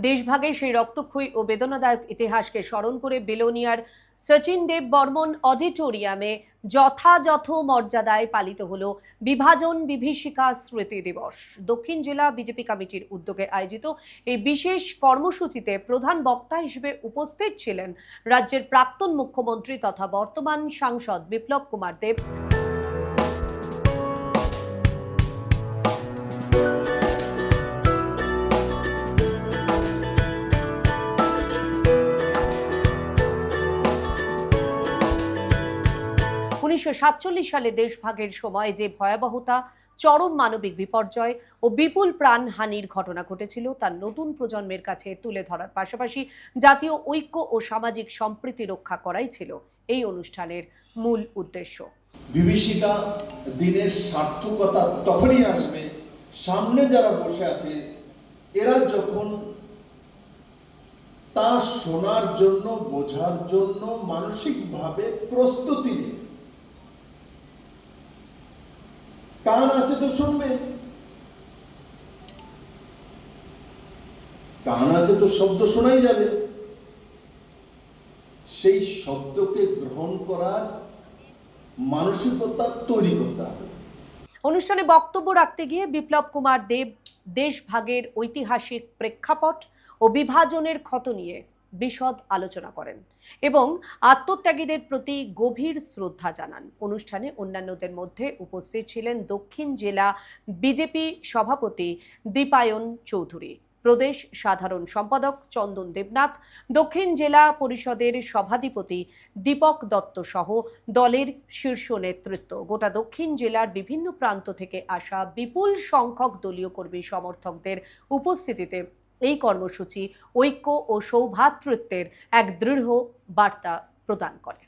দেশভাগের সেই রক্তক্ষয়ী ও বেদনাদায়ক ইতিহাসকে স্মরণ করে বিলোনিয়ার সচিন দেব বর্মন অডিটোরিয়ামে যথাযথ মর্যাদায় পালিত হল বিভাজন বিভীষিকা স্মৃতি দিবস। দক্ষিণ জেলা বিজেপি কমিটির উদ্যোগে আয়োজিত এই বিশেষ কর্মসূচিতে প্রধান বক্তা হিসেবে উপস্থিত ছিলেন রাজ্যের প্রাক্তন মুখ্যমন্ত্রী তথা বর্তমান সাংসদ বিপ্লব কুমার দেব, 1947 সালে দেশভাগের সময় যে ভয়াবহতা, চরম মানবিক বিপর্যয় ও বিপুল প্রাণহানির ঘটনা ঘটেছিল তা নতুন প্রজন্মের কাছে তুলে ধরার পাশাপাশি জাতীয় ঐক্য ও সামাজিক সম্প্রীতি রক্ষা করাই ছিল এই অনুষ্ঠানের মূল উদ্দেশ্য। বিভীষিকা দিনের সার্থকতা তখনই আসবে সামনে যারা বসে আছে এরা যখন তা শোনার জন্য, বোঝার জন্য মানসিকভাবে প্রস্তুতি নেই। কান আছে তো শুনবে, কান আছে তো শব্দ শোনাই যাবে, সেই শব্দকে গ্রহণ করার মানসিকতা তৈরি করতে হবে। অনুষ্ঠানে বক্তব্য রাখতে গিয়ে বিপ্লব কুমার দেব দেশভাগের ঐতিহাসিক প্রেক্ষাপট ও বিভাজনের ক্ষত নিয়ে বিশদ আলোচনা করেন এবং আত্মত্যাগীদের প্রতি গভীর শ্রদ্ধা জানান। অনুষ্ঠানে অন্যান্যদের মধ্যে উপস্থিত ছিলেন দক্ষিণ জেলা বিজেপি সভাপতি দীপায়ন চৌধুরী, প্রদেশ সাধারণ সম্পাদক চন্দন দেবনাথ, দক্ষিণ জেলা পরিষদের সভাধিপতি দীপক দত্ত সহ দলের শীর্ষ নেতৃত্ব। গোটা দক্ষিণ জেলার বিভিন্ন প্রান্ত থেকে আসা বিপুল সংখ্যক দলীয় কর্মী সমর্থকদের উপস্থিতিতে এই কর্মসূচি ঐক্য ও সৌভ্রাতৃত্বের এক দৃঢ় বার্তা প্রদান করে।